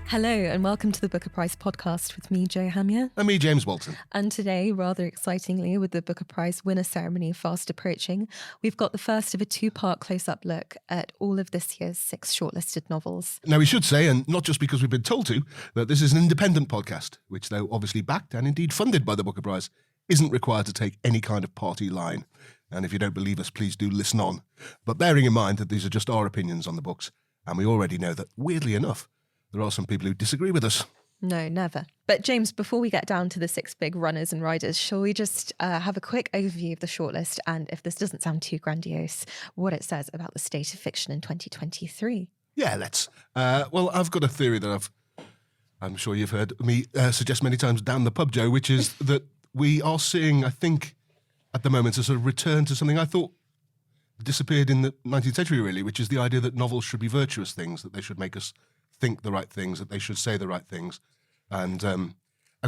Hello and welcome to the Booker Prize podcast with me, Jo Hamya. And me, James Walton. And today, rather excitingly, with the Booker Prize winner ceremony fast approaching, we've got the first of a two-part close-up look at all of this year's 6 shortlisted novels. Now, we should say, and not just because we've been told to, that this is an independent podcast, which, though obviously backed and indeed funded by the Booker Prize, isn't required to take any kind of party line. And if you don't believe us, please do listen on. But bearing in mind that these are just our opinions on the books, and we already know that, weirdly enough, there are some people who disagree with us. No, never. But James, before we get down to the 6 big runners and riders, shall we just have a quick overview of the shortlist and, if this doesn't sound too grandiose, what it says about the state of fiction in 2023? Yeah, let's. Well, I've got a theory that I'm sure you've heard me suggest many times down the pub, Joe, which is that we are seeing, I think, at the moment, a sort of return to something I thought disappeared in the 19th century, really, which is the idea that novels should be virtuous things, that they should make us think the right things, that they should say the right things. And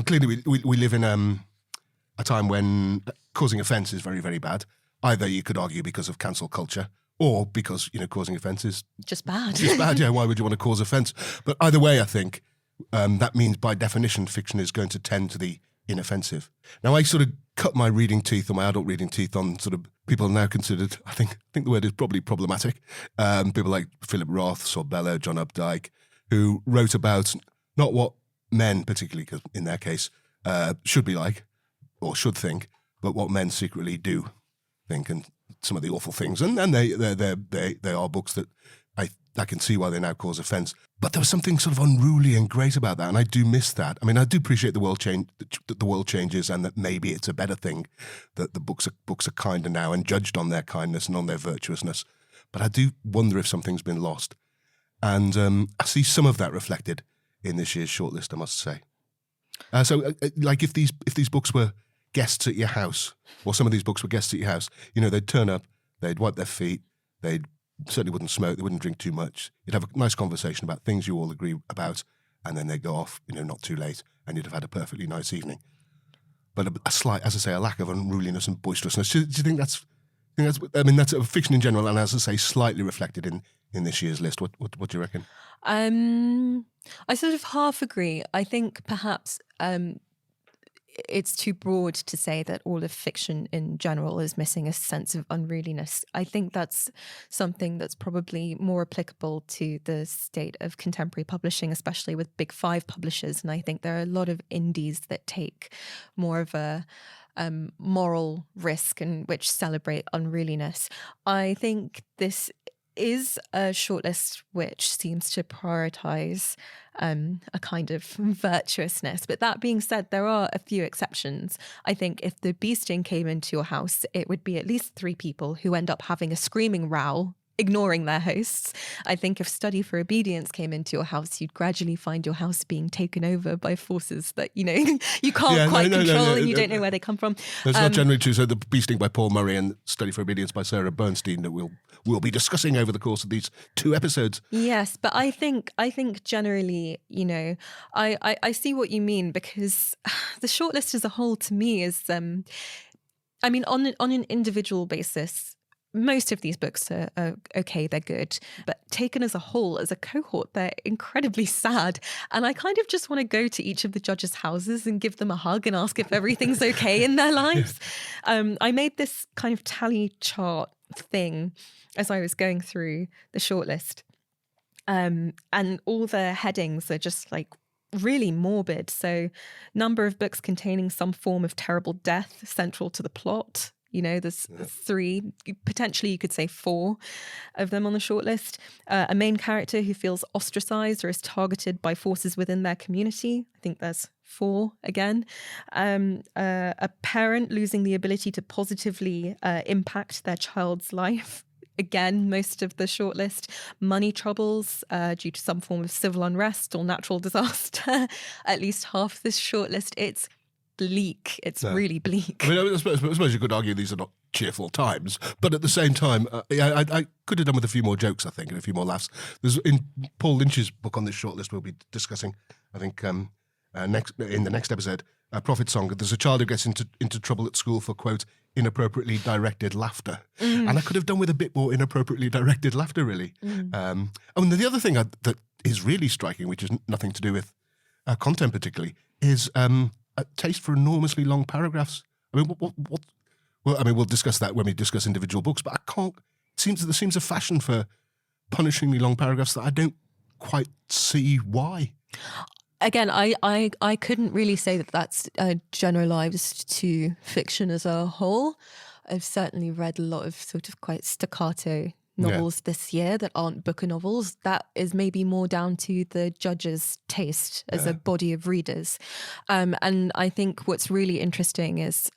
clearly we live in a time when causing offence is very, very bad. Either you could argue because of cancel culture or because, causing offence is just bad. Just bad, yeah. Why would you want to cause offence? But either way, I think that means by definition fiction is going to tend to the inoffensive. Now, I sort of cut my reading teeth or my adult reading teeth on sort of people now considered, I think the word is probably problematic. People like Philip Roth, Sorbello, John Updike, who wrote about not what men, particularly in their case, should be like or should think, but what men secretly do think and some of the awful things. And they are books that I can see why they now cause offence. But there was something sort of unruly and great about that, and I do miss that. I mean, I do appreciate the world changes, and that maybe it's a better thing that the books are kinder now and judged on their kindness and on their virtuousness. But I do wonder if something's been lost. And I see some of that reflected in this year's shortlist, I must say. Like if these books were guests at your house, or some of these books were guests at your house, they'd turn up, they'd wipe their feet, they certainly wouldn't smoke, they wouldn't drink too much. You'd have a nice conversation about things you all agree about, and then they'd go off, not too late, and you'd have had a perfectly nice evening. But a slight, as I say, a lack of unruliness and boisterousness. Do you think that's that's fiction in general, and as I say, slightly reflected in this year's list. What do you reckon? I sort of half agree. I think perhaps it's too broad to say that all of fiction in general is missing a sense of unruliness. I think that's something that's probably more applicable to the state of contemporary publishing, especially with big 5 publishers. And I think there are a lot of indies that take more of a moral risk and which celebrate unruliness. I think this is a shortlist which seems to prioritise a kind of virtuousness. But that being said, there are a few exceptions. I think if the bee sting came into your house, it would be at least 3 people who end up having a screaming row, ignoring their hosts. I think if Study for Obedience came into your house, you'd gradually find your house being taken over by forces that, you can't quite control and you don't know where they come from. That's not generally true. So the Bee Sting by Paul Murray and Study for Obedience by Sarah Bernstein that we'll be discussing over the course of these 2 episodes. Yes, but I think generally, I see what you mean, because the shortlist as a whole to me is, on an individual basis, most of these books are okay, they're good, but taken as a whole, as a cohort, they're incredibly sad. And I kind of just want to go to each of the judges' houses and give them a hug and ask if everything's okay in their lives. Yeah. I made this kind of tally chart thing as I was going through the shortlist. And all the headings are just like really morbid. So number of books containing some form of terrible death central to the plot. There's 3, potentially you could say 4 of them on the shortlist. A main character who feels ostracized or is targeted by forces within their community. I think there's 4 again. A parent losing the ability to positively impact their child's life. Again, most of the shortlist. Money troubles due to some form of civil unrest or natural disaster. At least half this shortlist. It's bleak. It's really bleak. I suppose you could argue these are not cheerful times, but at the same time, I could have done with a few more jokes, I think, and a few more laughs. There's in Paul Lynch's book on this shortlist we'll be discussing, I think, in the next episode, Prophet Song. There's a child who gets into trouble at school for, quote, inappropriately directed laughter. And I could have done with a bit more inappropriately directed laughter, really. And the other thing that is really striking, which is nothing to do with content particularly, is a taste for enormously long paragraphs. I mean, what? Well, I mean, we'll discuss that when we discuss individual books, but I can't. There seems a fashion for punishingly long paragraphs that I don't quite see why. Again, I couldn't really say that that's generalized to fiction as a whole. I've certainly read a lot of sort of quite staccato novels this year that aren't Booker novels. That is maybe more down to the judge's taste as a body of readers. And I think what's really interesting is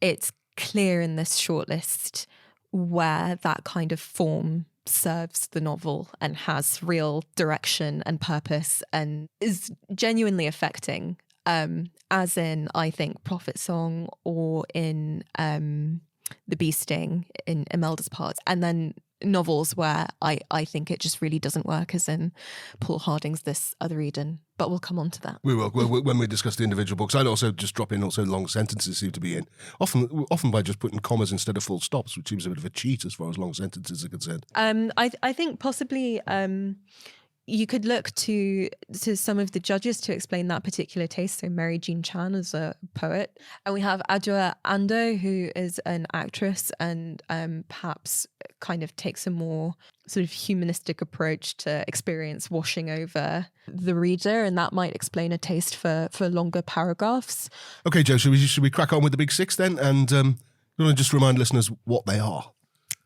it's clear in this shortlist where that kind of form serves the novel and has real direction and purpose and is genuinely affecting, as in, I think, Prophet Song or in The Bee Sting in Imelda's part, and then novels where I think it just really doesn't work, as in Paul Harding's This Other Eden. But we'll come on to that. We will. When we discuss the individual books, I'd also just drop in also long sentences seem to be in. Often by just putting commas instead of full stops, which seems a bit of a cheat as far as long sentences are concerned. I think possibly you could look to some of the judges to explain that particular taste. So Mary Jean Chan is a poet, and we have Adjoa Ando, who is an actress and perhaps kind of takes a more sort of humanistic approach to experience washing over the reader, and that might explain a taste for longer paragraphs. Okay, Joe, should we crack on with the big six then? And you want to just remind listeners what they are?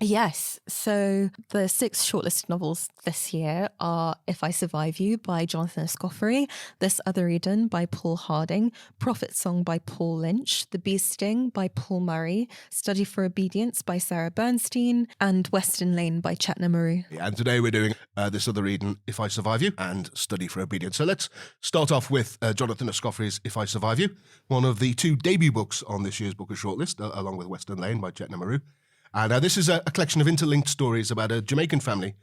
Yes. So the 6 shortlisted novels this year are If I Survive You by Jonathan Escoffery, This Other Eden by Paul Harding, Prophet Song by Paul Lynch, The Bee Sting by Paul Murray, Study for Obedience by Sarah Bernstein, and Western Lane by Chetna Maru. And today we're doing This Other Eden, If I Survive You, and Study for Obedience. So let's start off with Jonathan Escoffery's If I Survive You, one of the 2 debut books on this year's Booker shortlist, along with Western Lane by Chetna Maru. And this is a collection of interlinked stories about a Jamaican family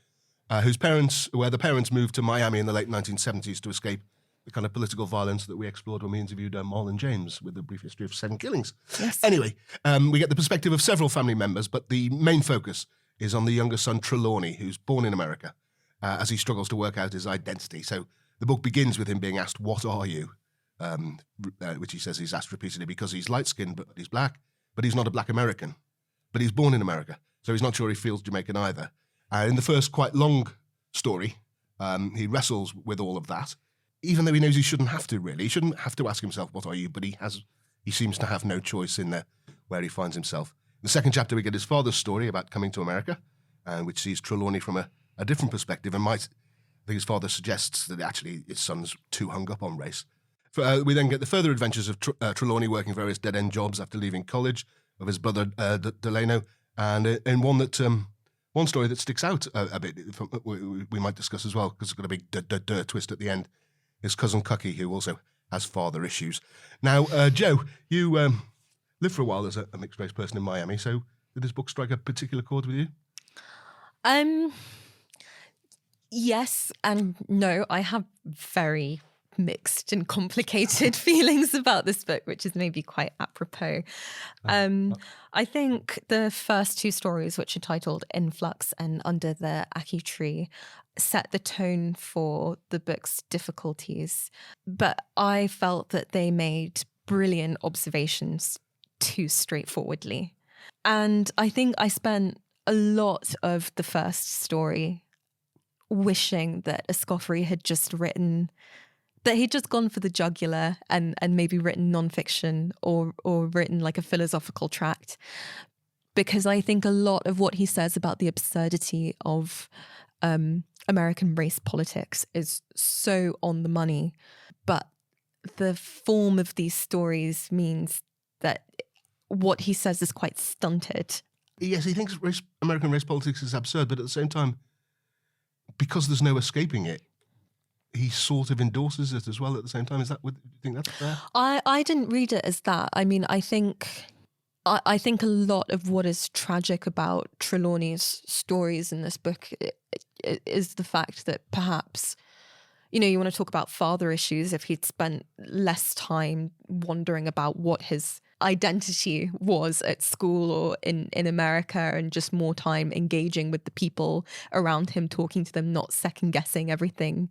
where the parents moved to Miami in the late 1970s to escape the kind of political violence that we explored when we interviewed Marlon James with the brief history of 7 killings. Yes. Anyway, we get the perspective of several family members, but the main focus is on the younger son, Trelawney, who's born in America, as he struggles to work out his identity. So the book begins with him being asked, "What are you?" Which he says he's asked repeatedly because he's light-skinned, but he's black, but he's not a black American. But he's born in America, so he's not sure he feels Jamaican either. In the first quite long story, he wrestles with all of that, even though he knows he shouldn't have to, really. He shouldn't have to ask himself, what are you? But he seems to have no choice in where he finds himself. In the second chapter, we get his father's story about coming to America, which sees Trelawney from a different perspective, and I think his father suggests that actually his son's too hung up on race. We then get the further adventures of Trelawney working various dead-end jobs after leaving college, of his brother Delano, and in one story that sticks out a bit, we might discuss as well, because it's got a big twist at the end, his cousin Cucky, who also has father issues. Now, Joe, you lived for a while as a mixed-race person in Miami, so did this book strike a particular chord with you? Yes and no. I have very mixed and complicated feelings about this book, which is maybe quite apropos. I think the first 2 stories, which are titled Influx and Under the Aki Tree, set the tone for the book's difficulties. But I felt that they made brilliant observations too straightforwardly. And I think I spent a lot of the first story wishing that Escoffery had just written, that he'd just gone for the jugular and maybe written nonfiction or written like a philosophical tract. Because I think a lot of what he says about the absurdity of American race politics is so on the money. But the form of these stories means that what he says is quite stunted. Yes, he thinks American race politics is absurd, but at the same time, because there's no escaping it, he sort of endorses it as well at the same time. Do you think that's fair? I didn't read it as that. I mean, I think a lot of what is tragic about Trelawney's stories in this book is the fact that perhaps, you want to talk about father issues. If he'd spent less time wondering about what his identity was at school or in America, and just more time engaging with the people around him, talking to them, not second guessing everything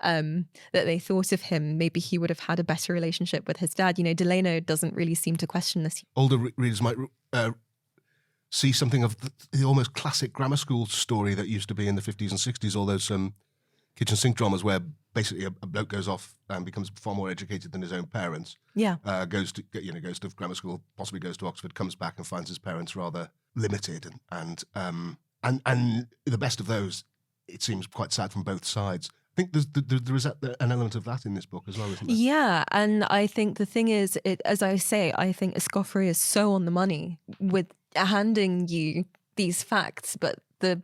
that they thought of him, maybe he would have had a better relationship with his dad. Delano doesn't really seem to question this. Older readers might see something of the almost classic grammar school story that used to be in the 50s and 60s, all those kitchen sink dramas where basically a bloke goes off and becomes far more educated than his own parents. Yeah. Goes to grammar school, possibly goes to Oxford, comes back and finds his parents rather limited, and the best of those, it seems quite sad from both sides. I think there is an element of that in this book as well, isn't there? Yeah, and I think the thing is, as I say, I think Escoffery is so on the money with handing you these facts, but the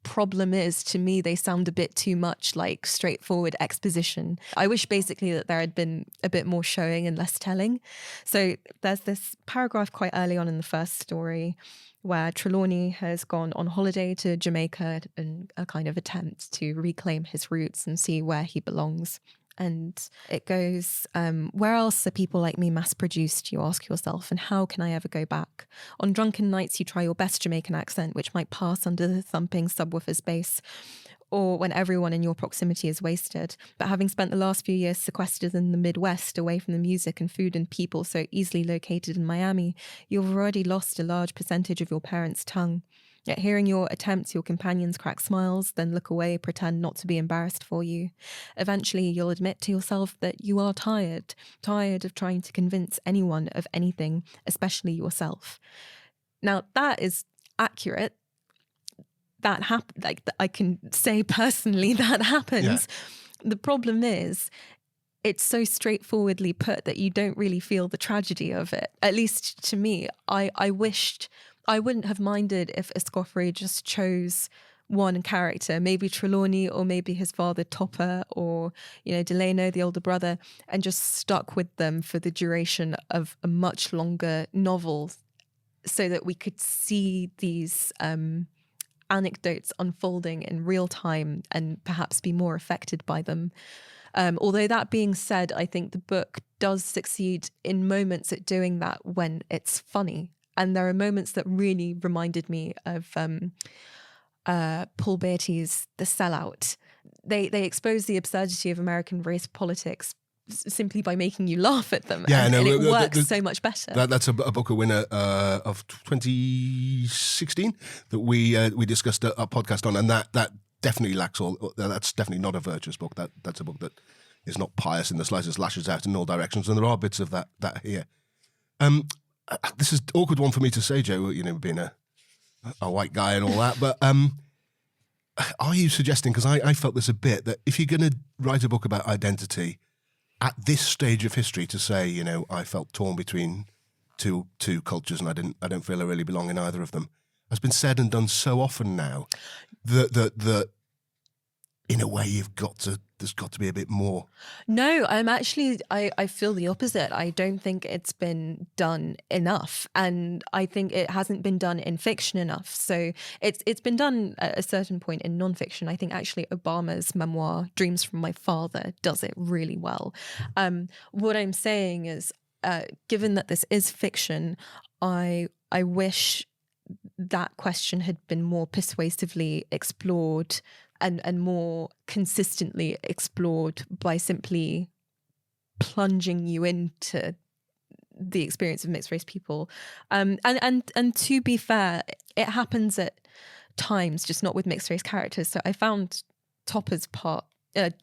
problem is, to me, they sound a bit too much like straightforward exposition. I wish basically that there had been a bit more showing and less telling. So there's this paragraph quite early on in the first story where Trelawney has gone on holiday to Jamaica in a kind of attempt to reclaim his roots and see where he belongs. And it goes, where else are people like me mass produced, you ask yourself, and how can I ever go back? On drunken nights, you try your best Jamaican accent, which might pass under the thumping subwoofer's bass, or when everyone in your proximity is wasted. But having spent the last few years sequestered in the Midwest, away from the music and food and people so easily located in Miami, you've already lost a large percentage of your parents' tongue. At hearing your attempts, your companions crack smiles, then look away, pretend not to be embarrassed for you. Eventually, you'll admit to yourself that you are tired of trying to convince anyone of anything, especially yourself. Now, that is accurate. That happened. Like, I can say personally that happens. Yeah. The problem is, it's so straightforwardly put that you don't really feel the tragedy of it. At least to me, I wished I wouldn't have minded if Escoffery just chose one character, maybe Trelawney or maybe his father Topper or, Delano, the older brother, and just stuck with them for the duration of a much longer novel so that we could see these anecdotes unfolding in real time and perhaps be more affected by them. Although that being said, I think the book does succeed in moments at doing that when it's funny. And there are moments that really reminded me of Paul Beatty's The Sellout. They expose the absurdity of American race politics simply by making you laugh at them. Yeah, and it works so much better. That's a Booker winner of 2016 that we discussed a podcast on, and that definitely lacks all. That's definitely not a virtuous book. That's a book that is not pious in the slightest, lashes out in all directions, and there are bits of that here. This is an awkward one for me to say, Joe, being a white guy and all that, but are you suggesting, because I felt this a bit, that if you're going to write a book about identity at this stage of history, to say, I felt torn between two cultures and I don't feel I really belong in either of them, has been said and done so often now that in a way there's got to be a bit more. No, I feel the opposite. I don't think it's been done enough. And I think it hasn't been done in fiction enough. So it's been done at a certain point in nonfiction. I think actually Obama's memoir, Dreams from My Father, does it really well. What I'm saying is, given that this is fiction, I wish that question had been more persuasively explored and more consistently explored by simply plunging you into the experience of mixed race people. And to be fair, it happens at times, just not with mixed race characters. So I found Topper's part,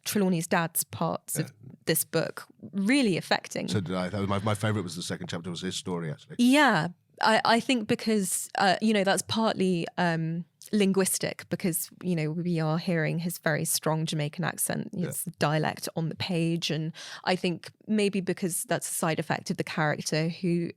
Trelawney's dad's parts of this book really affecting. So did I. That was my favourite was the second chapter, was his story, actually. Yeah. I think because, that's partly linguistic, because, we are hearing his very strong Jamaican accent, his dialect on the page. And I think maybe because that's a side effect of the character who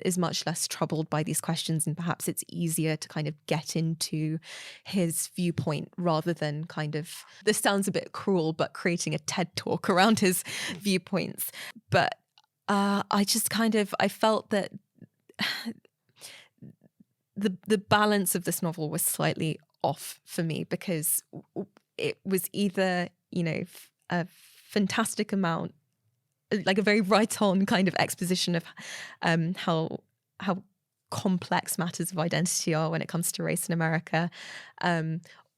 is much less troubled by these questions, and perhaps it's easier to kind of get into his viewpoint rather than kind of, this sounds a bit cruel, but creating a TED talk around his viewpoints. But I felt that the balance of this novel was slightly off for me, because it was either, a fantastic amount like a very right-on kind of exposition of how complex matters of identity are when it comes to race in America,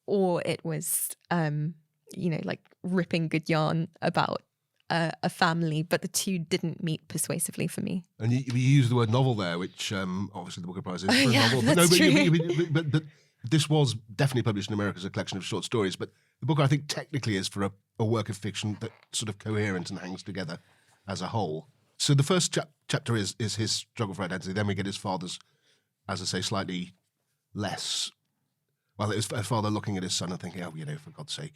or it was like ripping good yarn about a family, but the two didn't meet persuasively for me. And you use the word novel there, which obviously the Booker Prize is for a Yeah, novel. that's true. But this was definitely published in America as a collection of short stories. But the book, I think, technically is for a work of fiction that's sort of coherent and hangs together as a whole. So the first chapter is his struggle for identity. Then we get his father's, as I say, slightly less. Well, his father looking at his son and thinking, "Oh, for God's sake,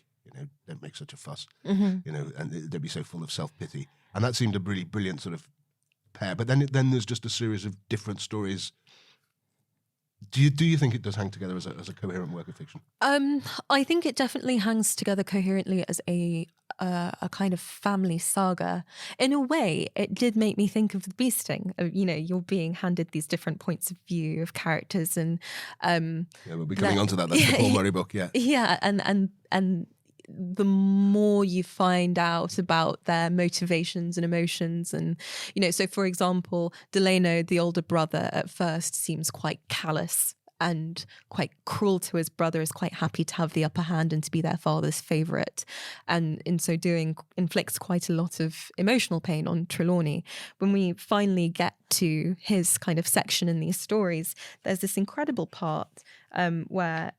don't make such a fuss," and they'd be so full of self-pity. And that seemed a really brilliant sort of pair. But then there's just a series of different stories. Do you think it does hang together as a coherent work of fiction? I think it definitely hangs together coherently as a kind of family saga. In a way, it did make me think of The Beasting. You're being handed these different points of view of characters, and we'll be coming on to that. That's the Paul Murray book, yeah. Yeah, and the more you find out about their motivations and emotions, and so for example, Delano, the older brother, at first seems quite callous and quite cruel to his brother, is quite happy to have the upper hand and to be their father's favourite, and in so doing inflicts quite a lot of emotional pain on Trelawney. When we finally get to his kind of section in these stories, there's this incredible part where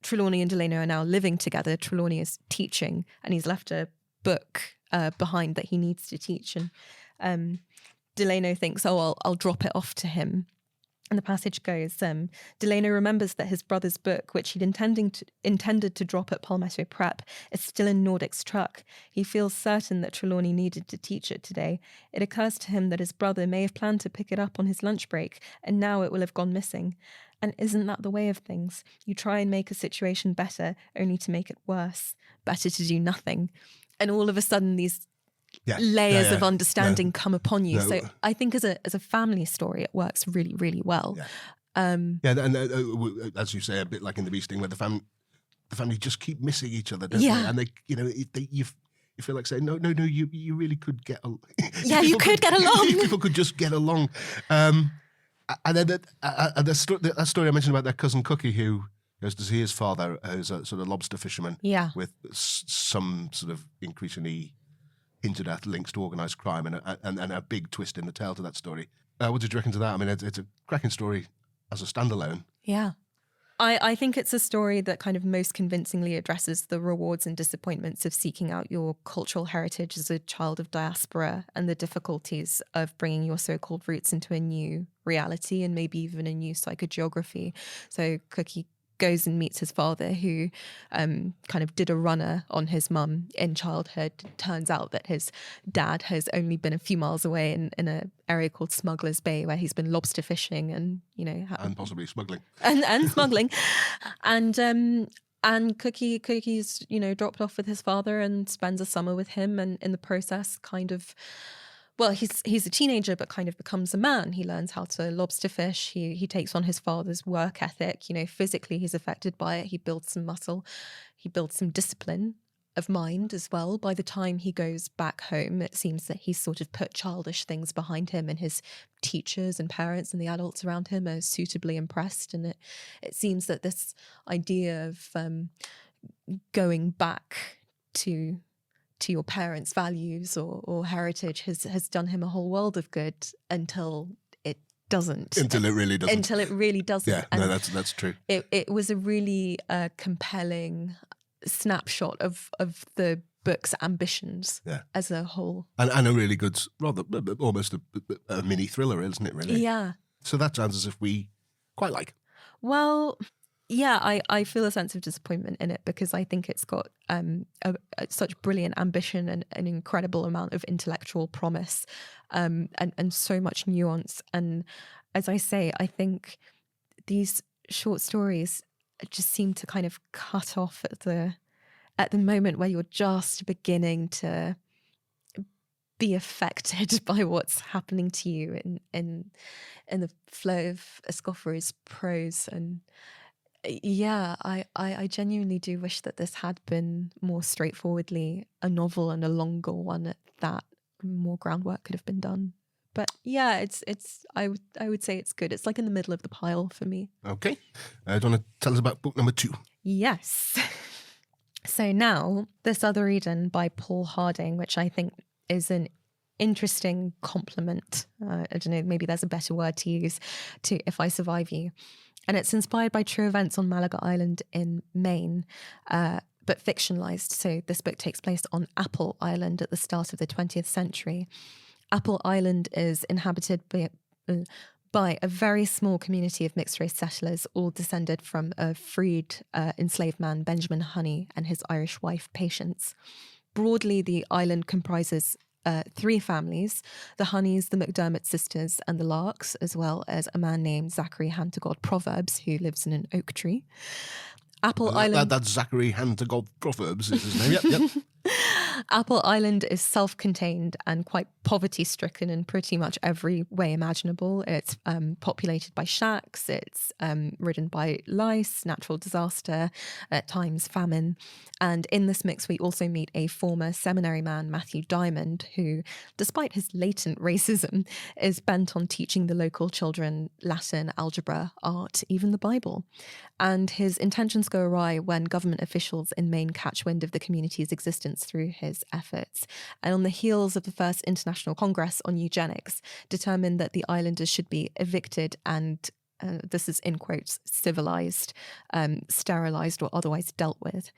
Trelawney and Delano are now living together. Trelawney is teaching, and he's left a book behind that he needs to teach. And Delano thinks, I'll drop it off to him. And the passage goes, Delano remembers that his brother's book, which he'd intended to drop at Palmetto Prep, is still in Nordick's truck. He feels certain that Trelawney needed to teach it today. It occurs to him that his brother may have planned to pick it up on his lunch break, and now it will have gone missing. And isn't that the way of things? You try and make a situation better, only to make it worse. Better to do nothing. And all of a sudden, these layers of understanding come upon you. So I think as a family story, it works really, really well. And as you say, a bit like in The Beasting, where the family just keep missing each other, don't they? And you feel like saying, no, you really could get along. Yeah, you could get along. People could just get along. And then that story I mentioned about that cousin Cookie who goes to see his father, who's a sort of lobster fisherman, with some sort of increasingly hinted at links to organised crime, and a big twist in the tale to that story. What did you reckon to that? I mean, it's a cracking story as a standalone. Yeah. I think it's a story that kind of most convincingly addresses the rewards and disappointments of seeking out your cultural heritage as a child of diaspora, and the difficulties of bringing your so-called roots into a new reality and maybe even a new psychogeography. So Cookie goes and meets his father, who kind of did a runner on his mum in childhood. Turns out that his dad has only been a few miles away in an area called Smuggler's Bay, where he's been lobster fishing and and possibly smuggling and smuggling, and Cookie's dropped off with his father and spends a summer with him, and in the process kind of. Well, he's a teenager, but kind of becomes a man. He learns how to lobster fish. He takes on his father's work ethic. Physically he's affected by it. He builds some muscle. He builds some discipline of mind as well. By the time he goes back home, it seems that he's sort of put childish things behind him, and his teachers and parents and the adults around him are suitably impressed. And it seems that this idea of going back to your parents' values or heritage has done him a whole world of good until it doesn't. Until it really doesn't. Until it really doesn't. Yeah, no, that's true. It was a really compelling snapshot of the book's ambitions as a whole. And a really good, rather almost a mini thriller, isn't it, really? Yeah. So that sounds as if we quite like. Well, yeah, I feel a sense of disappointment in it because I think it's got such brilliant ambition and an incredible amount of intellectual promise, and so much nuance. And as I say, I think these short stories just seem to kind of cut off at the moment where you're just beginning to be affected by what's happening to you in the flow of Escoffery's prose. And yeah, I genuinely do wish that this had been more straightforwardly a novel, and a longer one at that. more groundwork could have been done. But yeah, I would say it's good. It's like in the middle of the pile for me. Okay. Do you want to tell us about book number 2? Yes. So now, This Other Eden by Paul Harding, which I think is an interesting compliment. I don't know, maybe there's a better word to use to If I Survive You. And it's inspired by true events on Malaga Island in Maine, but fictionalized. So this book takes place on Apple Island at the start of the 20th century. Apple Island is inhabited by a very small community of mixed-race settlers, all descended from a freed enslaved man, Benjamin Honey, and his Irish wife, Patience. Broadly, the island comprises 3 families, the Honeys, the McDermott sisters, and the Larks, as well as a man named Zachary Hand-to-God Proverbs, who lives in an oak tree. Apple Island... That's Zachary Hand-to-God Proverbs is his name. Yep. Apple Island is self-contained and quite poverty-stricken in pretty much every way imaginable. It's populated by shacks, it's ridden by lice, natural disaster, at times famine. And in this mix, we also meet a former seminary man, Matthew Diamond, who, despite his latent racism, is bent on teaching the local children Latin, algebra, art, even the Bible. And his intentions go awry when government officials in Maine catch wind of the community's existence through his efforts. And on the heels of the first International Congress on Eugenics, determined that the islanders should be evicted and, this is in quotes, civilized, sterilized, or otherwise dealt with.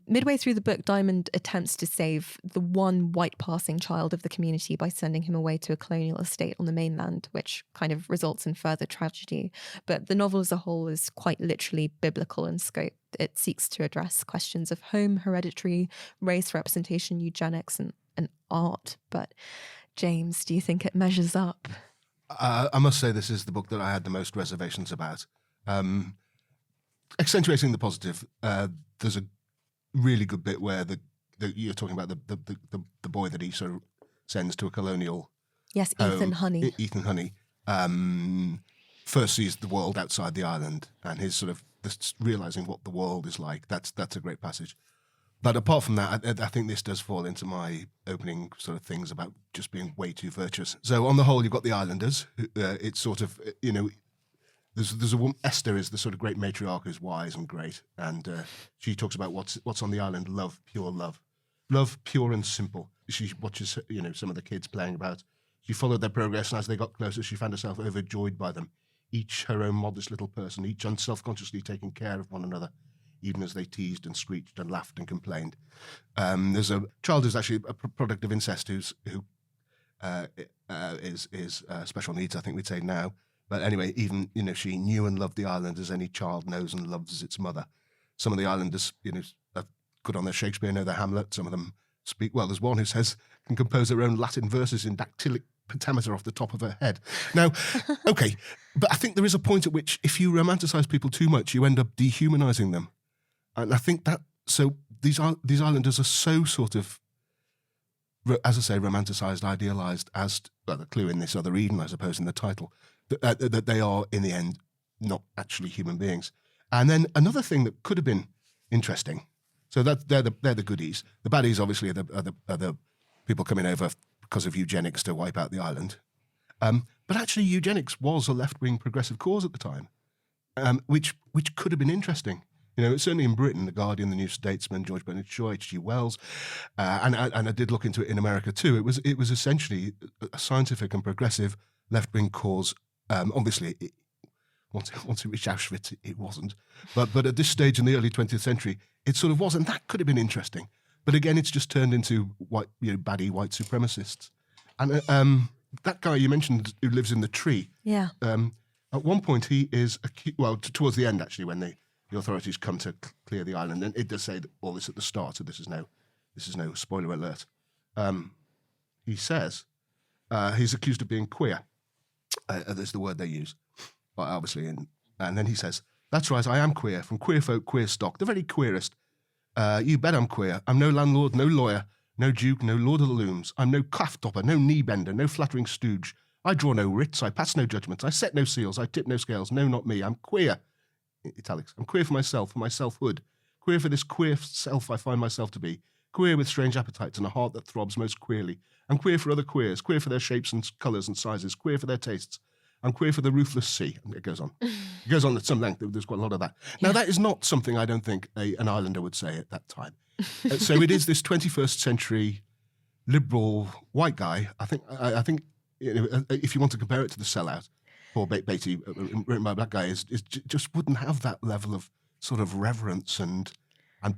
Midway through the book, Diamond attempts to save the one white passing child of the community by sending him away to a colonial estate on the mainland, which kind of results in further tragedy. But the novel as a whole is quite literally biblical in scope. It seeks to address questions of home, hereditary, race, representation, eugenics, and art. But James, do you think it measures up? I must say this is the book that I had the most reservations about. Accentuating the positive, there's a really good bit where you're talking about the boy that he sort of sends to a colonial. Yes, Ethan Honey. Ethan Honey first sees the world outside the island and his sort of realizing what the world is like. That's a great passage. But apart from that, I think this does fall into my opening sort of things about just being way too virtuous. So on the whole, you've got the islanders. It's sort of, there's a woman, Esther is the sort of great matriarch who's wise and great. And she talks about what's on the island, love, pure love. Love, pure and simple. She watches, some of the kids playing about. She followed their progress, and as they got closer, she found herself overjoyed by them. Each her own modest little person, each unselfconsciously taking care of one another, even as they teased and screeched and laughed and complained. There's a child who's actually a product of incest who is special needs, I think we'd say now. But anyway, even, she knew and loved the island as any child knows and loves its mother. Some of the islanders, are good on their Shakespeare, know their Hamlet. Some of them speak, well, there's one who can compose her own Latin verses in dactylic pentameter off the top of her head. Now, okay, but I think there is a point at which if you romanticize people too much, you end up dehumanizing them. And I think that, so these islanders are so sort of, as I say, romanticized, idealized, as the clue in This Other Eden, I suppose, in the title, that they are, in the end, not actually human beings. And then another thing that could have been interesting, so they're the goodies. The baddies, obviously, are the people coming over because of eugenics to wipe out the island. But actually, eugenics was a left-wing progressive cause at the time, which could have been interesting. Certainly in Britain, The Guardian, The New Statesman, George Bernard Shaw, H.G. Wells, and I did look into it in America too. It was essentially a scientific and progressive left-wing cause. Obviously, once it reached Auschwitz, it wasn't. But at this stage in the early 20th century, it sort of was, and that could have been interesting. But again, it's just turned into baddie white supremacists. And that guy you mentioned who lives in the tree. Yeah. At one point, he is towards the end actually, when the authorities come to clear the island, and it does say all this at the start, so this is no spoiler alert. He says he's accused of being queer. That's the word they use, obviously. And then he says, "That's right, I am queer, from queer folk, queer stock, the very queerest. You bet I'm queer. I'm no landlord, no lawyer, no duke, no lord of the looms. I'm no calf-topper, no knee-bender, no flattering stooge. I draw no writs, I pass no judgments, I set no seals, I tip no scales, no, not me. I'm queer." Italics. "I'm queer for myself, for my selfhood. Queer for this queer self I find myself to be. Queer with strange appetites and a heart that throbs most queerly. I'm queer for other queers, queer for their shapes and colours and sizes, queer for their tastes. I'm queer for the ruthless sea. And it goes on. It goes on at some length. There's quite a lot of that. Now, that is not something I don't think an islander would say at that time. So it is this 21st century liberal white guy. I think if you want to compare it to The Sellout, Paul Beatty, written by a black guy, just wouldn't have that level of sort of reverence and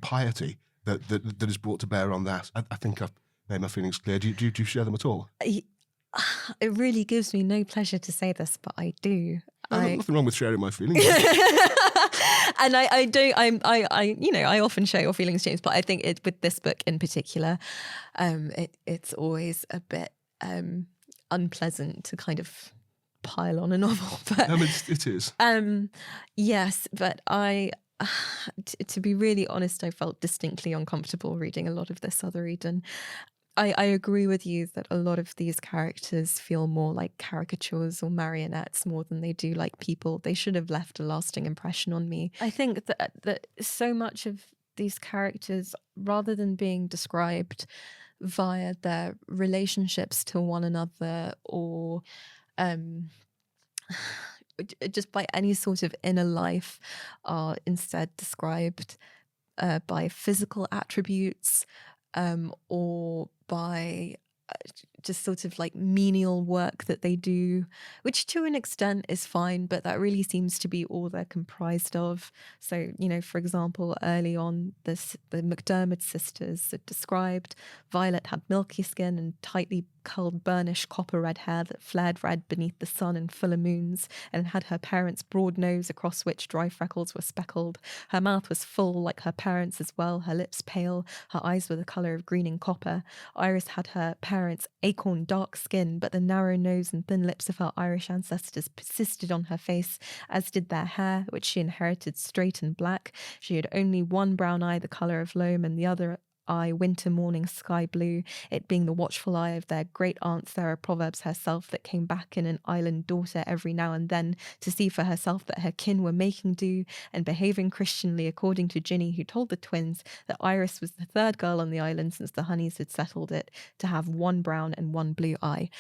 piety that is brought to bear on that. I think I've made my feelings clear. Do you share them at all? It really gives me no pleasure to say this, but I do. Nothing wrong with sharing my feelings. And I often share your feelings, James, but I think with this book in particular, it's always a bit unpleasant to kind of pile on a novel. But it is. Yes, but to be really honest, I felt distinctly uncomfortable reading a lot of this other Eden. I agree with you that a lot of these characters feel more like caricatures or marionettes more than they do like people. They should have left a lasting impression on me. I think that so much of these characters, rather than being described via their relationships to one another or just by any sort of inner life, are instead described by physical attributes, or by just sort of like menial work that they do, which to an extent is fine, but that really seems to be all they're comprised of. So, for example, early on, the McDermott sisters are described. Violet had milky skin and tightly curled burnished copper red hair that flared red beneath the sun and fuller moons, and had her parents' broad nose across which dry freckles were speckled. Her mouth was full like her parents as well, her lips pale, her eyes were the colour of greening copper. Iris had her parents' acorn dark skin, but the narrow nose and thin lips of her Irish ancestors persisted on her face, as did their hair, which she inherited straight and black. She had only one brown eye the colour of loam, and the other eye winter morning sky blue, it being the watchful eye of their great aunt Sarah Proverbs herself, that came back in an island daughter every now and then to see for herself that her kin were making do and behaving Christianly, according to Ginny, who told the twins that Iris was the third girl on the island since the Honeys had settled it to have one brown and one blue eye.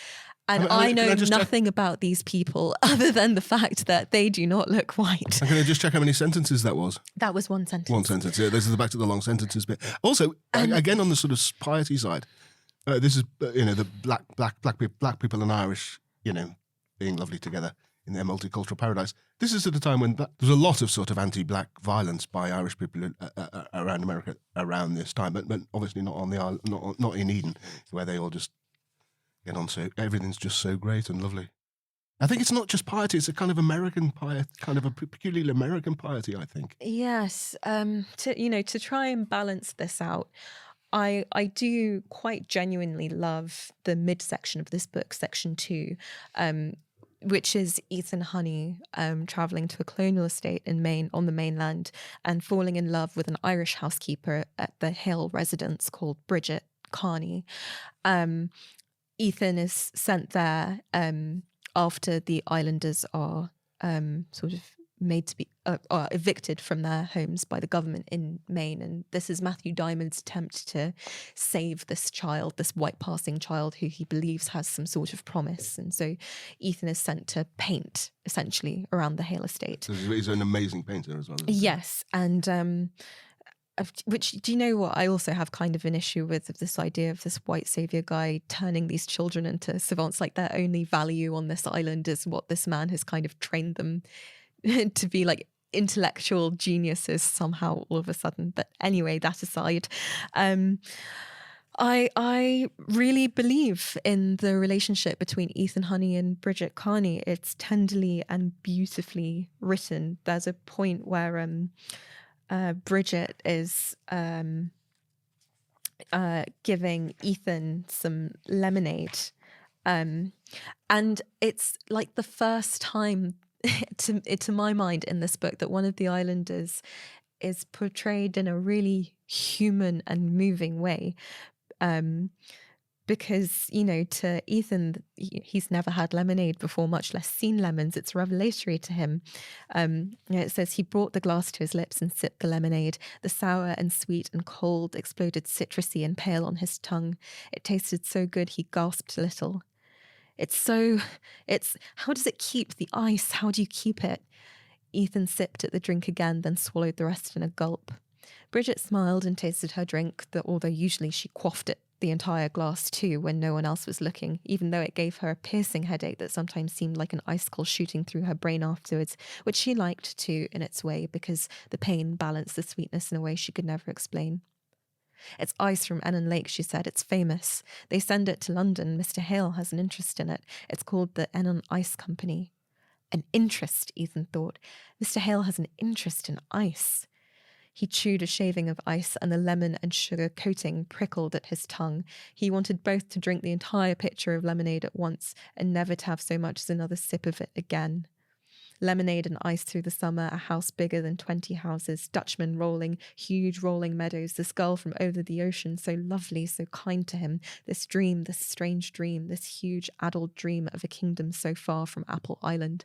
And I know nothing about these people other than the fact that they do not look white. Can I just check how many sentences that was? That was one sentence. One sentence. Yeah, this is back to the long sentences bit. Also, again on the sort of piety side, this is the black people and Irish, being lovely together in their multicultural paradise. This is at a time when there's a lot of sort of anti-black violence by Irish people around America around this time, but obviously not on the island, not in Eden, where they all just get on, so everything's just so great and lovely. I think it's not just piety; it's a kind of American piety, kind of a peculiarly American piety. I think. Yes, to try and balance this out, I do quite genuinely love the midsection of this book, section 2, which is Ethan Honey traveling to a colonial estate in Maine, on the mainland, and falling in love with an Irish housekeeper at the Hale residence called Bridget Carney. Ethan is sent there after the islanders are sort of made to be are evicted from their homes by the government in Maine, and this is Matthew Diamond's attempt to save this child, this white passing child who he believes has some sort of promise. And so Ethan is sent to paint essentially around the Hale estate. So he's an amazing painter as well. Yes, and which, do you know what I also have kind of an issue with, of this idea of this white savior guy turning these children into savants, like their only value on this island is what this man has kind of trained them to be, like intellectual geniuses somehow all of a sudden. But anyway, that aside, I really believe in the relationship between Ethan Honey and Bridget Carney. It's tenderly and beautifully written. There's a point where Bridget is giving Ethan some lemonade, and it's like the first time to my mind in this book that one of the islanders is portrayed in a really human and moving way. because, to Ethan, he's never had lemonade before, much less seen lemons. It's revelatory to him. It says he brought the glass to his lips and sipped the lemonade. The sour and sweet and cold exploded citrusy and pale on his tongue. It tasted so good he gasped a little. How does it keep the ice? How do you keep it? Ethan sipped at the drink again, then swallowed the rest in a gulp. Bridget smiled and tasted her drink, although usually she quaffed it the entire glass too when no one else was looking, even though it gave her a piercing headache that sometimes seemed like an icicle shooting through her brain afterwards, which she liked too in its way because the pain balanced the sweetness in a way she could never explain. It's ice from Ennon Lake, she said. It's famous. They send it to London. Mr. Hale has an interest in it. It's called the Ennon Ice Company. An interest, Ethan thought. Mr. Hale has an interest in ice. He chewed a shaving of ice, and the lemon and sugar coating prickled at his tongue. He wanted both to drink the entire pitcher of lemonade at once and never to have so much as another sip of it again. Lemonade and ice through the summer, a house bigger than 20 houses, Dutchmen rolling, huge rolling meadows, this girl from over the ocean, so lovely, so kind to him, this dream, this strange dream, this huge adult dream of a kingdom so far from Apple Island.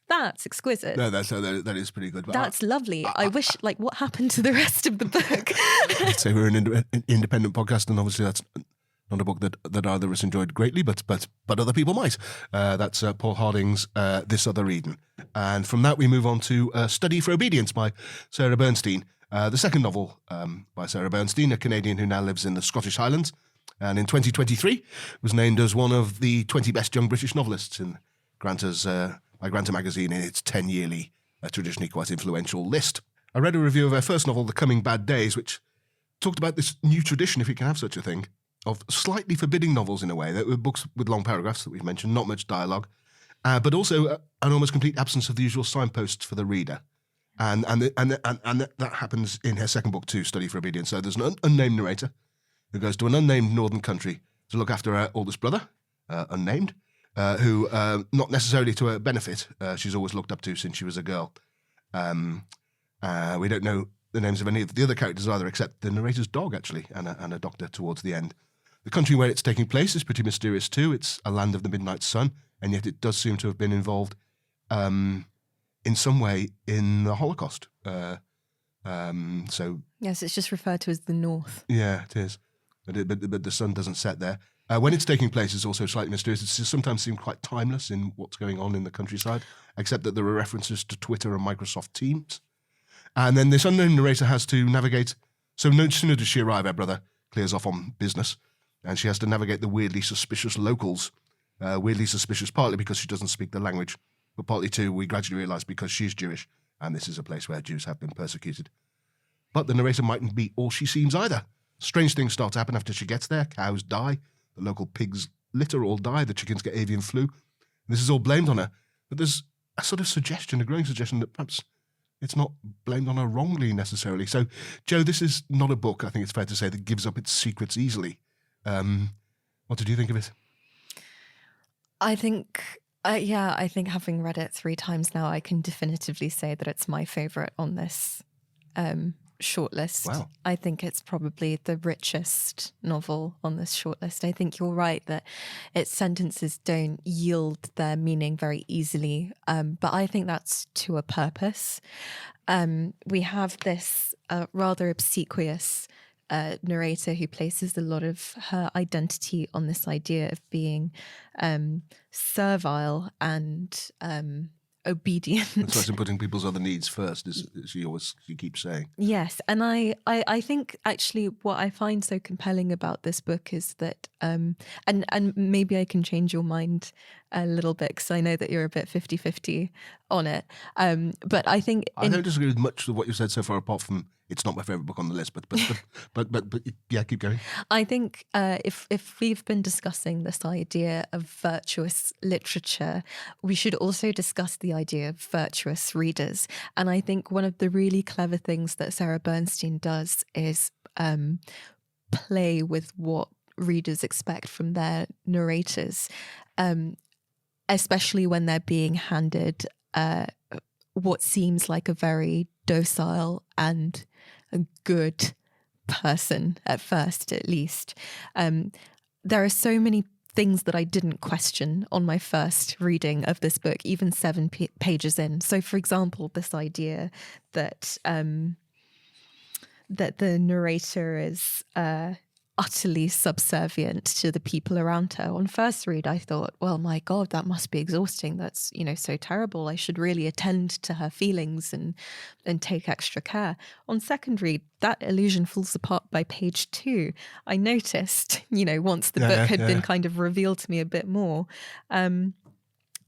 That's exquisite. No, that is pretty good. But that's lovely. I wish, what happened to the rest of the book? I'd say we're an independent podcast, and obviously that's not a book that either of us enjoyed greatly, but other people might. That's Paul Harding's This Other Eden. And from that we move on to Study for Obedience by Sarah Bernstein, the second novel by Sarah Bernstein, a Canadian who now lives in the Scottish Highlands, and in 2023 was named as one of the 20 best young British novelists in Granta's by Granta magazine in its 10-yearly, traditionally quite influential list. I read a review of her first novel, The Coming Bad Days, which talked about this new tradition, if you can have such a thing, of slightly forbidding novels in a way. That were books with long paragraphs that we've mentioned, not much dialogue, but also an almost complete absence of the usual signposts for the reader. And that happens in her second book too, Study for Obedience. So there's an unnamed narrator who goes to an unnamed northern country to look after her oldest brother, unnamed, who, not necessarily to her benefit, she's always looked up to since she was a girl. We don't know the names of any of the other characters either, except the narrator's dog, actually, and a doctor towards the end. The country where it's taking place is pretty mysterious too. It's a land of the midnight sun, and yet it does seem to have been involved in some way in the Holocaust. Yes, it's just referred to as the North. Yeah, it is. But the sun doesn't set there. When it's taking place, it's also slightly mysterious. It sometimes seems quite timeless in what's going on in the countryside, except that there are references to Twitter and Microsoft Teams. And then this unknown narrator has to navigate. So no sooner does she arrive, her brother clears off on business, and she has to navigate the weirdly suspicious locals. Weirdly suspicious partly because she doesn't speak the language, but partly too, we gradually realise because she's Jewish, and this is a place where Jews have been persecuted. But the narrator mightn't be all she seems either. Strange things start to happen after she gets there. Cows die. The local pigs litter all die. The chickens get avian flu. This is all blamed on her. But there's a sort of suggestion, a growing suggestion that perhaps it's not blamed on her wrongly necessarily. So, Joe, this is not a book, I think it's fair to say, that gives up its secrets easily. What did you think of it? I think having read it 3 times now, I can definitively say that it's my favourite on this shortlist. Wow. I think it's probably the richest novel on this shortlist. I think you're right that its sentences don't yield their meaning very easily, but I think that's to a purpose. We have this rather obsequious narrator who places a lot of her identity on this idea of being servile and obedient. That's why I'm putting people's other needs first, as she keeps saying. Yes, and I think actually what I find so compelling about this book is that, and maybe I can change your mind a little bit because I know that you're a bit 50-50 on it, but I think... I don't disagree with much of what you've said so far, apart from it's not my favourite book on the list, but yeah, keep going. I think if we've been discussing this idea of virtuous literature, we should also discuss the idea of virtuous readers. And I think one of the really clever things that Sarah Bernstein does is play with what readers expect from their narrators, especially when they're being handed what seems like a very docile and a good person at first, at least. there are so many things that I didn't question on my first reading of this book, even 7 pages in. So, for example, this idea that that the narrator is utterly subservient to the people around her. On first read, I thought, well, my God, that must be exhausting. That's, so terrible. I should really attend to her feelings and take extra care. On second read, that illusion falls apart by page 2. I noticed, once the book had been kind of revealed to me a bit more,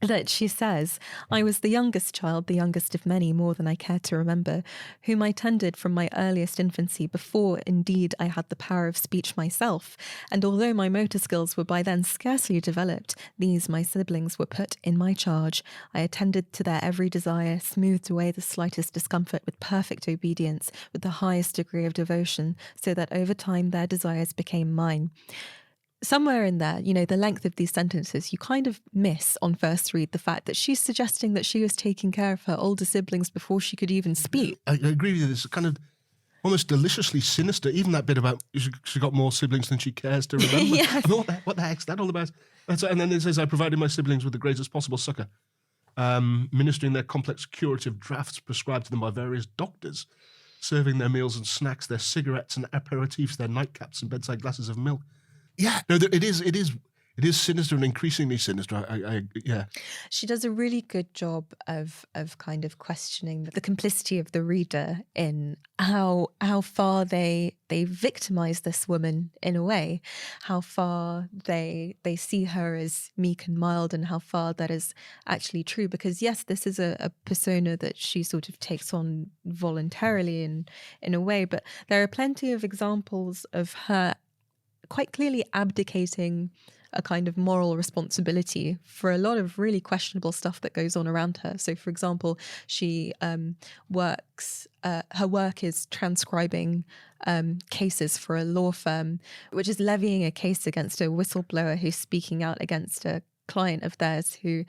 that she says, I was the youngest child, the youngest of many, more than I care to remember, whom I tended from my earliest infancy, before indeed I had the power of speech myself. And although my motor skills were by then scarcely developed, these my siblings were put in my charge. I attended to their every desire, smoothed away the slightest discomfort with perfect obedience, with the highest degree of devotion, so that over time their desires became mine. Somewhere in there, the length of these sentences, you kind of miss on first read the fact that she's suggesting that she was taking care of her older siblings before she could even speak. I agree with you. It's kind of almost deliciously sinister. Even that bit about she got more siblings than she cares to remember. Yes. I mean, what the heck's that all about? And then it says, I provided my siblings with the greatest possible succour, ministering their complex curative drafts prescribed to them by various doctors, serving their meals and snacks, their cigarettes and aperitifs, their nightcaps and bedside glasses of milk. Yeah, no, it is sinister and increasingly sinister. Yeah. She does a really good job of kind of questioning the complicity of the reader in how far they victimize this woman in a way, how far they see her as meek and mild, and how far that is actually true. Because yes, this is a persona that she sort of takes on voluntarily in a way, but there are plenty of examples of her quite clearly abdicating a kind of moral responsibility for a lot of really questionable stuff that goes on around her. So, for example, she works, her work is transcribing cases for a law firm, which is levying a case against a whistleblower who's speaking out against a client of theirs who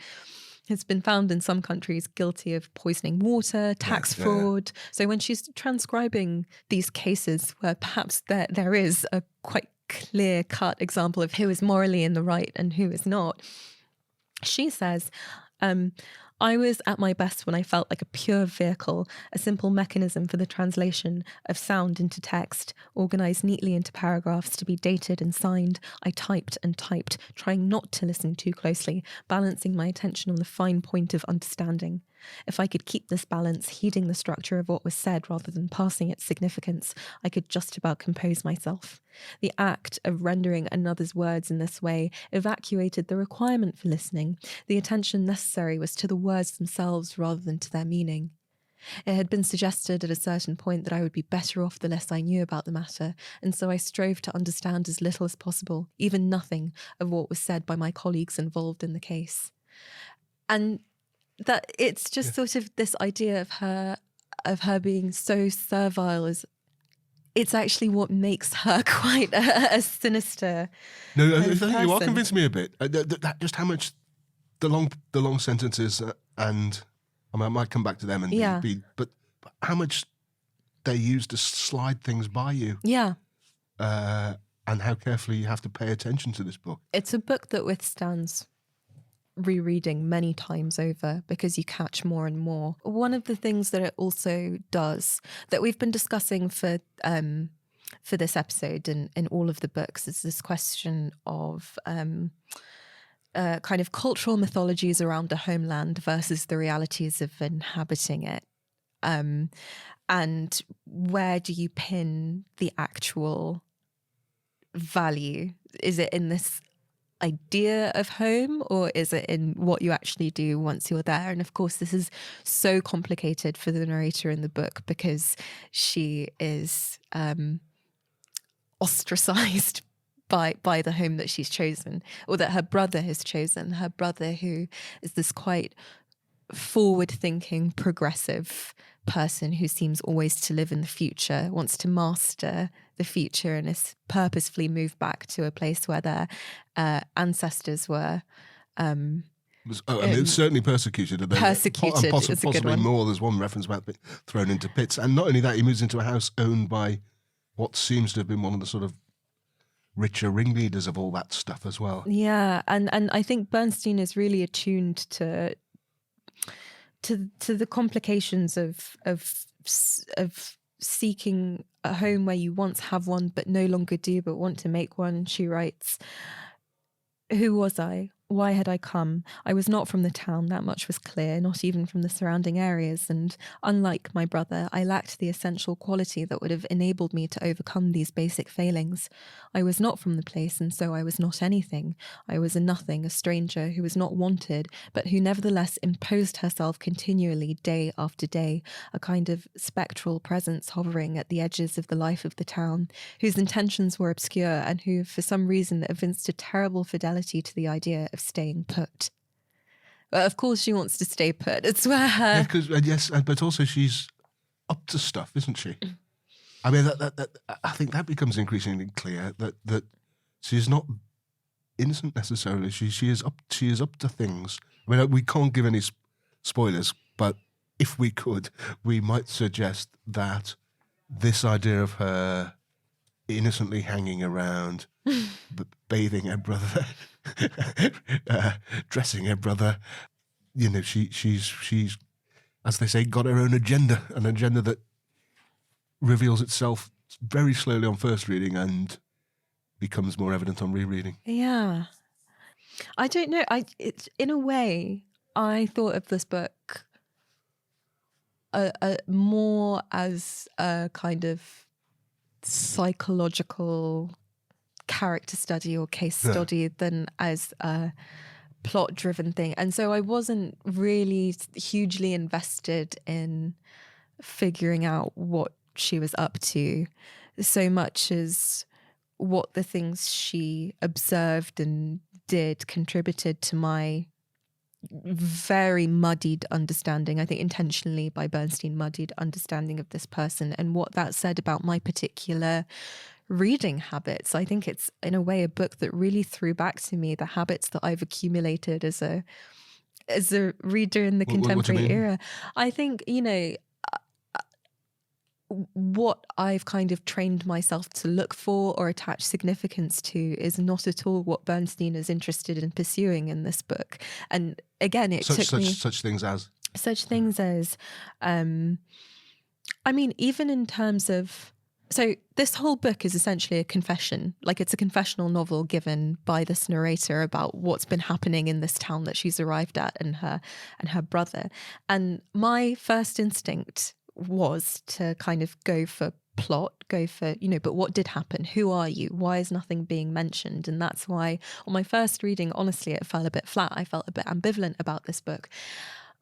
has been found in some countries guilty of poisoning water, tax fraud. So when she's transcribing these cases where perhaps there is a quite clear-cut example of who is morally in the right and who is not, she says, I was at my best when I felt like a pure vehicle, a simple mechanism for the translation of sound into text, organised neatly into paragraphs to be dated and signed. I typed and typed, trying not to listen too closely, balancing my attention on the fine point of understanding. If I could keep this balance, heeding the structure of what was said rather than passing its significance, I could just about compose myself. The act of rendering another's words in this way evacuated the requirement for listening. The attention necessary was to the words themselves rather than to their meaning. It had been suggested at a certain point that I would be better off the less I knew about the matter, and so I strove to understand as little as possible, even nothing, of what was said by my colleagues involved in the case. And that it's just sort of this idea of her being so servile is it's actually what makes her quite a sinister. No, I think person. you are convincing me a bit. That just how much the long sentences and I mean, I might come back to them and but how much they use to slide things by you. Yeah. And how carefully you have to pay attention to this book. It's a book that withstands rereading many times over because you catch more and more. One of the things that it also does that we've been discussing for this episode and in all of the books is this question of kind of cultural mythologies around a homeland versus the realities of inhabiting it. And where do you pin the actual value? Is it in this idea of home, or is it in what you actually do once you're there? And of course, this is so complicated for the narrator in the book because she is ostracized by the home that she's chosen, or that her brother has chosen. Her brother, who is this quite forward-thinking, progressive person who seems always to live in the future, wants to master the future, and is purposefully moved back to a place where their ancestors were. It's certainly persecuted. Persecuted and is a good possibly one. more. There's one reference about being thrown into pits. And not only that, he moves into a house owned by what seems to have been one of the sort of richer ringleaders of all that stuff as well. Yeah, and I think Bernstein is really attuned to the complications of seeking a home where you once have one but no longer do, but want to make one. She writes, "Who was I? Why had I come? I was not from the town, that much was clear, not even from the surrounding areas, and unlike my brother, I lacked the essential quality that would have enabled me to overcome these basic failings. I was not from the place, and so I was not anything. I was a nothing, a stranger who was not wanted, but who nevertheless imposed herself continually day after day, a kind of spectral presence hovering at the edges of the life of the town, whose intentions were obscure and who, for some reason, evinced a terrible fidelity to the idea of staying put." But of course she wants to stay put. It's where her... Yes, but also she's up to stuff, isn't she? I mean, I think that becomes increasingly clear that she's not innocent necessarily. She is up to things. I mean, we can't give any spoilers, but if we could, we might suggest that this idea of her innocently hanging around, bathing her brother, dressing her brother, she's, as they say, got her own agenda, an agenda that reveals itself very slowly on first reading and becomes more evident on rereading. Yeah. I don't know. In a way, I thought of this book more as a kind of psychological character study or case study than as a plot-driven thing. And so I wasn't really hugely invested in figuring out what she was up to so much as what the things she observed and did contributed to my very muddied understanding, I think intentionally by Bernstein, muddied understanding of this person and what that said about my particular reading habits. I think it's in a way a book that really threw back to me the habits that I've accumulated as a reader in the contemporary era. I think, what I've kind of trained myself to look for or attach significance to is not at all what Bernstein is interested in pursuing in this book. And again, such things as, I mean, even in terms of, so this whole book is essentially a confession, like it's a confessional novel given by this narrator about what's been happening in this town that she's arrived at and her brother. And my first instinct was to kind of go for plot, but what did happen? Who are you? Why is nothing being mentioned? And that's why on my first reading, honestly, it fell a bit flat. I felt a bit ambivalent about this book,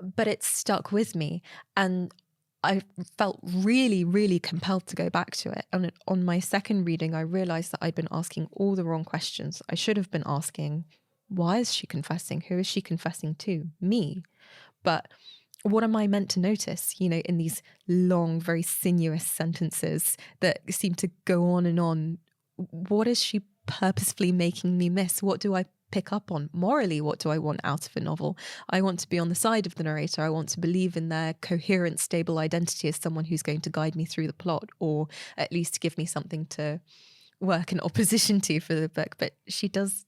but it stuck with me. And I felt really, really compelled to go back to it. And on my second reading, I realized that I'd been asking all the wrong questions. I should have been asking, why is she confessing? Who is she confessing to? Me. But what am I meant to notice, in these long, very sinuous sentences that seem to go on and on? What is she purposefully making me miss? What do I pick up on? Morally, what do I want out of a novel? I want to be on the side of the narrator. I want to believe in their coherent, stable identity as someone who's going to guide me through the plot, or at least give me something to work in opposition to for the book. But she does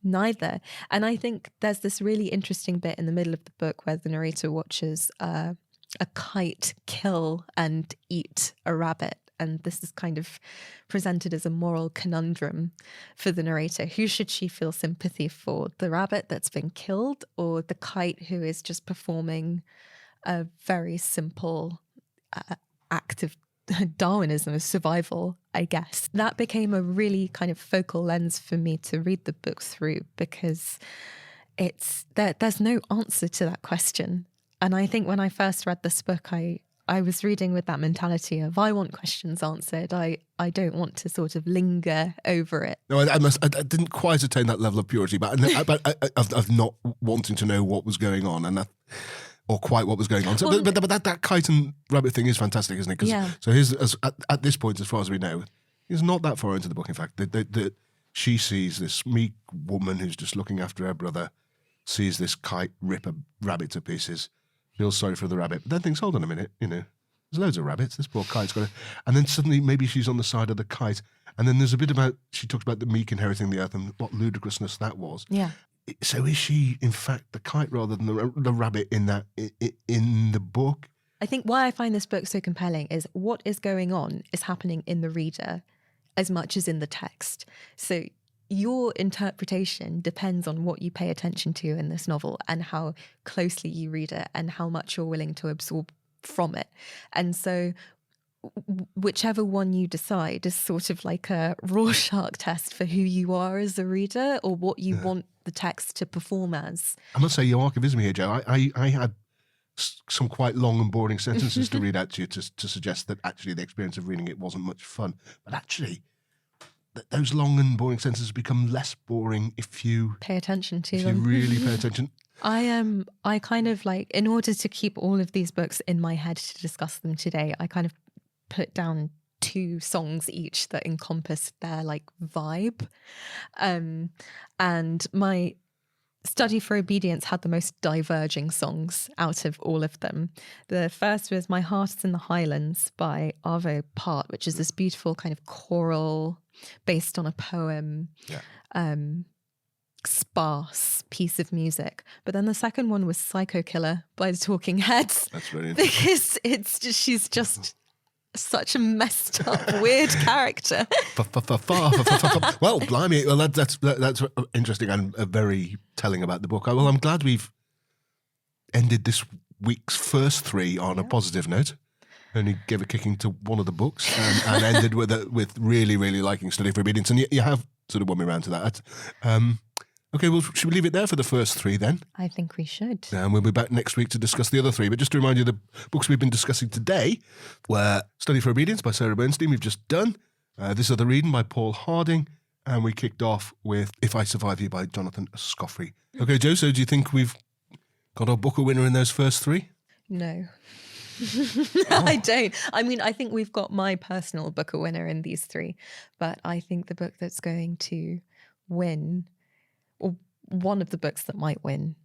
neither. And I think there's this really interesting bit in the middle of the book where the narrator watches a kite kill and eat a rabbit. And this is kind of presented as a moral conundrum for the narrator. Who should she feel sympathy for? The rabbit that's been killed, or the kite who is just performing a very simple act of Darwinism, of survival, I guess? That became a really kind of focal lens for me to read the book through, because there's no answer to that question. And I think when I first read this book, I was reading with that mentality of, I want questions answered. I don't want to sort of linger over it. No, I didn't quite attain that level of purity, but of not wanting to know what was going on, and that, or quite what was going on. So, but that kite and rabbit thing is fantastic, isn't it? Yeah. So at this point, as far as we know, he's not that far into the book. In fact, she sees this meek woman who's just looking after her brother, sees this kite rip a rabbit to pieces, feels sorry for the rabbit, but then thinks, hold on a minute, there's loads of rabbits. This poor kite's got it. And then suddenly maybe she's on the side of the kite, And then there's a bit about, she talks about the meek inheriting the earth and what ludicrousness that was. Yeah. So is she, in fact, the kite rather than the rabbit in that in the book? I think why I find this book so compelling is what is going on is happening in the reader as much as in the text. So your interpretation depends on what you pay attention to in this novel and how closely you read it and how much you're willing to absorb from it. And so whichever one you decide is sort of like a Rorschach test for who you are as a reader or what you want the text to perform as. I must say, your archivism here, Joe, I had some quite long and boring sentences to read out to you to suggest that actually the experience of reading it wasn't much fun. But actually, those long and boring sentences become less boring if you pay attention to if them. you really pay attention. I kind of like, in order to keep all of these books in my head to discuss them today, I kind of put down 2 songs each that encompass their like vibe. And my Study for Obedience had the most diverging songs out of all of them. The first was My Heart is in the Highlands by Arvo Part, which is this beautiful kind of choral based on a poem, sparse piece of music. But then the second one was Psycho Killer by the Talking Heads. That's very interesting. Because it's just, she's just such a messed up, weird character. Well, blimey. Well, that's interesting and very telling about the book. Well, I'm glad we've ended this week's first 3 on a positive note. Only gave a kicking to one of the books and ended with really, really liking Study for Obedience. And you have sort of won me around to that. Okay, well, should we leave it there for the first 3 then? I think we should. And we'll be back next week to discuss the other 3. But just to remind you, the books we've been discussing today were Study for Obedience by Sarah Bernstein, we've just done. This Other Reading by Paul Harding. And we kicked off with If I Survive You by Jonathan Escoffery. Okay, Joe, so do you think we've got our Booker winner in those first 3? No. I don't. I mean, I think we've got my personal Booker winner in these 3. But I think the book that's going to win, or one of the books that might win,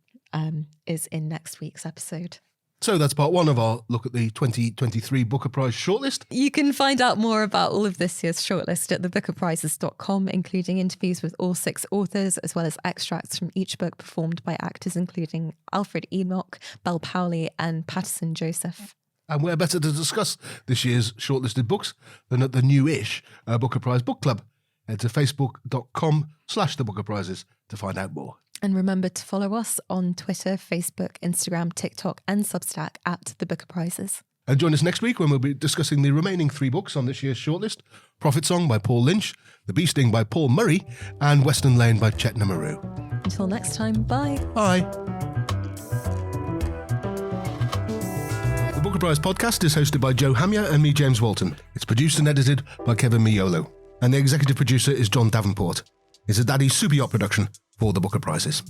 is in next week's episode. So that's part 1 of our look at the 2023 Booker Prize shortlist. You can find out more about all of this year's shortlist at thebookerprizes.com, including interviews with all 6 authors, as well as extracts from each book performed by actors including Alfred Enoch, Belle Powley and Patterson Joseph. And where better to discuss this year's shortlisted books than at the new-ish Booker Prize Book Club. Head to facebook.com/thebookerprizes to find out more. And remember to follow us on Twitter, Facebook, Instagram, TikTok and Substack at The Booker Prizes. And join us next week when we'll be discussing the remaining 3 books on this year's shortlist. Prophet Song by Paul Lynch, The Bee Sting by Paul Murray and Western Lane by Chetna Maru. Until next time, bye. Bye. The Booker Prize podcast is hosted by Joe Hamya and me, James Walton. It's produced and edited by Kevin Miolo. And the executive producer is John Davenport. It's a Daddy Super Yacht production for the Booker Prizes.